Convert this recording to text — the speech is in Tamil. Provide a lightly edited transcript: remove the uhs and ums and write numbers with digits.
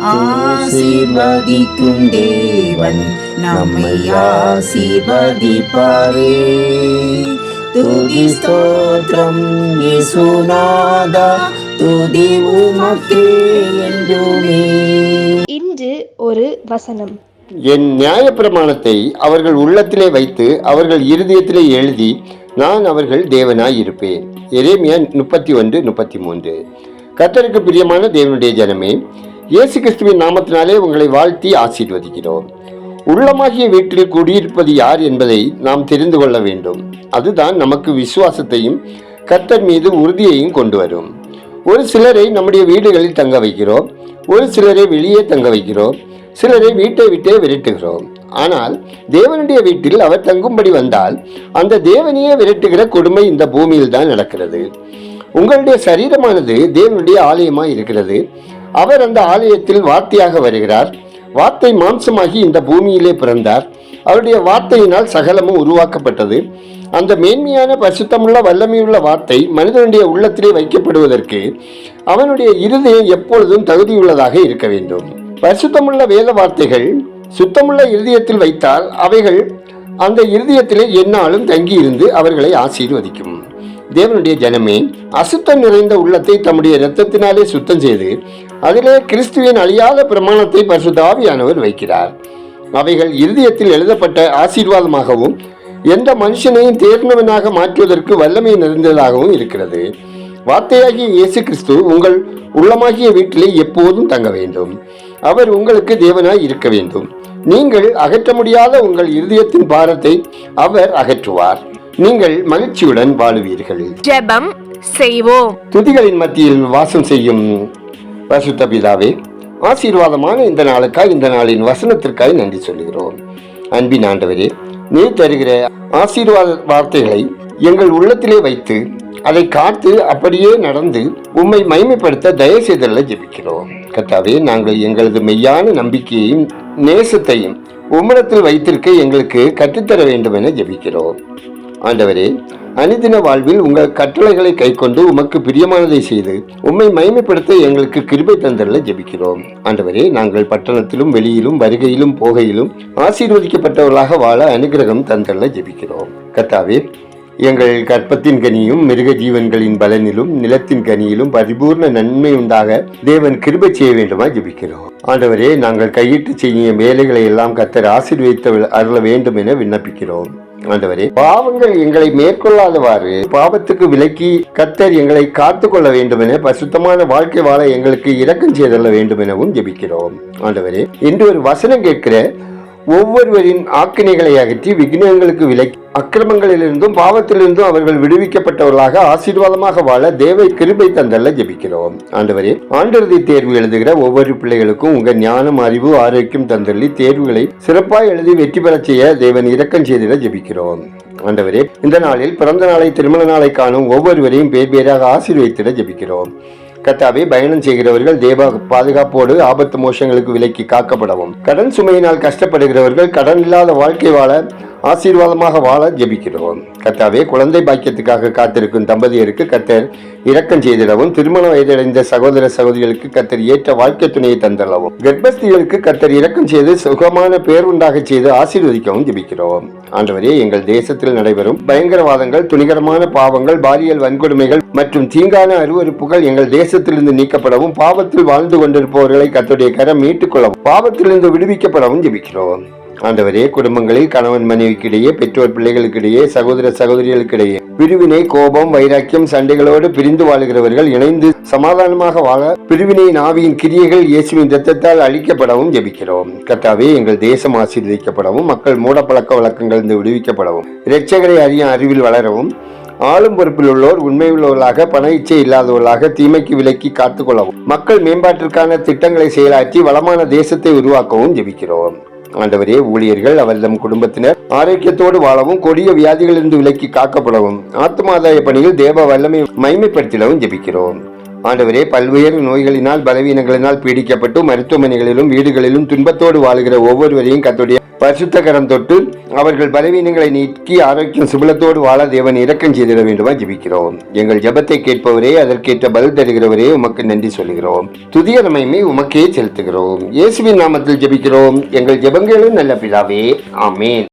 ஆசீர்வதிக்கும் தேவன் நம்மை ஆசீர்வதிப்பாரே. துதி ஸ்தோத்திரம் இயேசுநாதா, துதி உமக்கே என்றுமே. இன்று ஒரு வசனம். என் நியாயப்பிரமாணத்தை அவர்கள் உள்ளத்திலே வைத்து அவர்கள் இருதயத்திலே எழுதி நான் அவர்கள் தேவனாய் இருப்பேன். எரேமியா 31:33. கர்த்தருக்கு பிரியமான தேவனுடைய ஜனமே, இயேசு கிறிஸ்துவின் நாமத்தினாலே உங்களை வாழ்த்தி ஆசீர்வதிக்கிறோம். உள்ளமாகிய வீட்டில் குடியிருப்பது யார் என்பதை நாம் தெரிந்து கொள்ள வேண்டும். அதுதான் நமக்கு விசுவாசத்தையும் கர்த்தர் மீது உறுதியையும் கொண்டு வரும். ஒரு சிலரை நம்முடைய வீடுகளில் தங்க வைக்கிறோம், ஒரு சிலரை வெளியே தங்க வைக்கிறோம், சிலரை வீட்டை விட்டே விரட்டுகிறோம். ஆனால் தேவனுடைய வீட்டில் அவர் தங்கும்படி வந்தால் அந்த தேவனையே விரட்டுகிற கொடுமை இந்த பூமியில் தான் நடக்கிறது. உங்களுடைய சரீரமானது தேவனுடைய ஆலயமாய் இருக்கிறது. அவர் அந்த ஆலயத்தில் வார்த்தையாக வருகிறார். வார்த்தை மாம்சமாகி இந்த பூமியிலே பிறந்தார். அவருடைய வார்த்தையினால் சகலமும் உருவாக்கப்பட்டது. அந்த மேன்மையான பரிசுத்தமுள்ள வல்லமையுள்ள வார்த்தை மனிதனுடைய உள்ளத்திலே வைக்கப்படுவதற்கு அவனுடைய இருதயம் எப்பொழுதும் தகுதியுள்ளதாக இருக்க வேண்டும். பரிசுத்தமுள்ள வேத வார்த்தைகள் சுத்தமுள்ள இருதயத்தில் வைத்தால் அவைகள் அந்த இருதயத்திலே எந்நாளும் தங்கியிருந்து அவர்களை ஆசீர்வதிக்கும். தேவனுடைய ஜனமே, அசுத்தம் நிறைந்த உள்ளத்தை தம்முடைய இரத்தத்தினாலே சுத்தம் செய்து அதிலே கிறிஸ்துவின் அழியாத பிரமாணத்தை பரிசுத்த ஆவியானவர் வைக்கிறார். அவைகள் இருதயத்தில் எழுதப்பட்ட ஆசீர்வாதமாகவும் எந்த மனுஷனையும் தேர்ந்தவனாக மாற்றுவதற்கு வல்லமை நிறைந்ததாகவும் இருக்கிறது. வார்த்தையாகிய இயேசு கிறிஸ்து உங்கள் உள்ளமாகிய வீட்டிலே எப்போதும் தங்க வேண்டும். அவர் உங்களுக்கு தேவனாய் இருக்க வேண்டும். நீங்கள் அகற்ற முடியாத உங்கள் இருதயத்தின் பாரத்தை அவர் அகற்றுவார். நீங்கள் மகிழ்ச்சியுடன் வாழுவீர்கள். ஜெபம் செய்வோம். துதிகளின் மத்தியில் வாசம் செய்யும் பரிசுத்த பிதாவே, ஆசீர்வாதமான இந்த நாளுக்காய், இந்த நாளின் வசனத்திற்காய் நன்றி சொல்லுகிறோம். அன்பின் ஆண்டவரே, நீர் தருகிற ஆசீர்வாத வார்த்தைகளை எங்கள் உள்ளத்திலே வைத்து அதை காத்து அப்படியே நடந்து உம்மை மகிமைப்படுத்த தயவு செய்தல்ல ஜெபிக்கிறோம். கர்த்தாவே, நாங்கள் எங்களது மெய்யான நம்பிக்கையையும் நேசத்தையும் உம்மிடத்தில் வைத்திருக்க எங்களுக்கு கற்றுத்தர வேண்டும் என ஜெபிக்கிறோம். ஆண்டவரே, அனுதின வாழ்வில் உங்கள் கட்டளைகளை கைக்கொண்டு உமக்கு பிரியமானதை செய்து உம்மை மகிமைப்படுத்த எங்களுக்கு கிருபை தந்தல்ல ஜெபிக்கிறோம். ஆண்டவரே, நாங்கள் பட்டணத்திலும் வெளியிலும் வருகையிலும் போகையிலும் ஆசீர்வதிக்கப்பட்டவர்களாக வாழ அனுகிரகம் தந்தல்ல ஜெபிக்கிறோம். கர்த்தாவே, எங்கள் கற்பத்தின் கனியும் மிருக ஜீவன்களின் பலனிலும் நிலத்தின் கனியிலும் பரிபூர்ண நன்மை உண்டாக தேவன் கிருபை செய்ய வேண்டுமா ஜெபிக்கிறோம். ஆண்டவரே, நாங்கள் கையிட்டு செய்ய வேலைகளை எல்லாம் கர்த்தர் ஆசீர்வதித்து அருள வேண்டும் என விண்ணப்பிக்கிறோம். ஆண்டவரே, பாவங்கள் எங்களை மேற்கொள்ளாதவாறு பாவத்துக்கு விலக்கி கர்த்தர் எங்களை காத்து கொள்ள வேண்டும் என பரிசுத்தமான வாழ்க்கை வாழ எங்களுக்கு இரக்கம் செய்தல்ல வேண்டும் எனவும் ஜெபிக்கிறோம். ஆண்டவரே, இன்று ஒரு வசனம் கேட்கிற ஒவ்வொருவரின் ஆக்கினைகளை அகற்றி விக்னங்களுக்கு விலக்கி அக்கிரமங்களிலிருந்தும் பாவத்திலிருந்தும் அவர்கள் விடுவிக்கப்பட்டவர்களாக ஆசீர்வாதமாக வாழ தேவை கிருபை தந்தல்ல ஜெபிக்கிறோம். ஆண்டவரே, ஆண்டிறுதி தேர்வு எழுதுகிற ஒவ்வொரு பிள்ளைகளுக்கும் உங்க ஞானம், அறிவு, ஆரோக்கியம் தந்தள்ளி தேர்வுகளை சிறப்பாக எழுதி வெற்றி பெற செய்ய தேவன் இரக்கம் செய்திட ஜெபிக்கிறோம். ஆண்டவரே, இந்த நாளில் பிறந்த நாளை, திருமண நாளை காணும் ஒவ்வொருவரையும் பேர் பேராக ஆசீர்வதித்திட ஜெபிக்கிறோம். கர்த்தாவே, பயணம் செய்கிறவர்கள் தேவ பாதுகாப்போடு ஆபத்து மோசங்களுக்கு விலக்கி காக்கப்படவும், கடன் சுமையினால் கஷ்டப்படுகிறவர்கள் கடன் இல்லாத வாழ்க்கை வாழ ஆசீர்வாதமாக வாழ ஜெபிக்கிறோம். கர்த்தாவே, குழந்தை பாக்கியத்துக்காக காத்திருக்கும் தம்பதியருக்கு கர்த்தர் இரக்கம் செய்திடவும், திருமண வயதடைந்த சகோதர சகோதரிகளுக்கு கர்த்தர் ஏற்ற வாழ்க்கை துணையை தந்தளவும், கர்ப்பஸ்திகளுக்கு கர்த்தர் இரக்கம் செய்து சுகமான பேர் உண்டாக செய்து ஆசீர்வதிக்கவும் ஜெபிக்கிறோம். ஆண்டவரே, எங்கள் தேசத்தில் நடைபெறும் பயங்கரவாதங்கள், துணிகரமான பாவங்கள், பாலியல் வன்கொடுமைகள் மற்றும் தீங்கான அருவருப்புகள் எங்கள் தேசத்திலிருந்து நீக்கப்படவும், பாவத்தில் வாழ்ந்து கொண்டிருப்பவர்களை கர்த்தருடைய கரம் மீட்டுக் கொள்ளவும், பாவத்திலிருந்து விடுவிக்கப்படவும் ஜெபிக்கிறோம். ஆண்டவரே, குடும்பங்களில் கணவன் மனைவிக்கிடையே, பெற்றோர் பிள்ளைகளுக்கிடையே, சகோதர சகோதரிகளுக்கிடையே பிரிவினை, கோபம், வைராக்கியம், சண்டைகளோடு பிரிந்து வாழுகிறவர்கள் இணைந்து சமாதானமாக வாழ பிரிவினையின் ஆவியின் கிரியைகள் இயேசுவின் இரத்தத்தால் அழிக்கப்படவும் ஜெபிக்கிறோம். கர்த்தாவே, எங்கள் தேசம் ஆசீர்வதிக்கப்படவும், மக்கள் மூடப்பழக்க வழக்கங்களிலிருந்து விடுவிக்கப்படவும், இரட்சகரை அறிய அறிவில் வளரவும், ஆளும் பொறுப்பில் உள்ளோர் உண்மை உள்ளவர்களாக, பண இச்சை இல்லாதவர்களாக தீமைக்கு விலக்கி காத்துக்கொள்ளவும், மக்கள் மேம்பாட்டிற்கான திட்டங்களை செயலாற்றி வளமான தேசத்தை உருவாக்கவும் ஜெபிக்கிறோம். ஆண்டவரே, ஊழியர்கள் அவர்தம் குடும்பத்தினர் ஆரோக்கியத்தோடு வாழவும், கொடிய வியாதிகளிலிருந்து விலக்கி காக்கப்படவும், ஆத்மாதாய பணியில் தேவ வல்லமை மகிமைப்படுத்திடவும் ஜெபிக்கிறோம். ஆண்டவரே, பல்வேறு நோய்களினால் பலவீனங்களினால் பீடிக்கப்பட்டு மருத்துவமனைகளிலும் வீடுகளிலும் துன்பத்தோடு வாழுகிற ஒவ்வொருவரையும் கர்த்தருடைய பரிசுத்த கரம் தொட்டு அவர்கள் பலவீனங்களை நீக்கி ஆரோக்கியம் சுபலத்தோடு வாழ தேவன் இரக்கம் செய்திட வேண்டுமா ஜெபிக்கிறோம். எங்கள் ஜெபத்தை கேட்பவரே, அதற்கேற்ற பதில் தருகிறவரே, உமக்கு நன்றி சொல்கிறோம். துதிய நன்மையை உமக்கே செலுத்துகிறோம். இயேசுவின் நாமத்தில் ஜெபிக்கிறோம் எங்கள் ஜெபங்களும் நல்ல பிதாவே, ஆமேன்.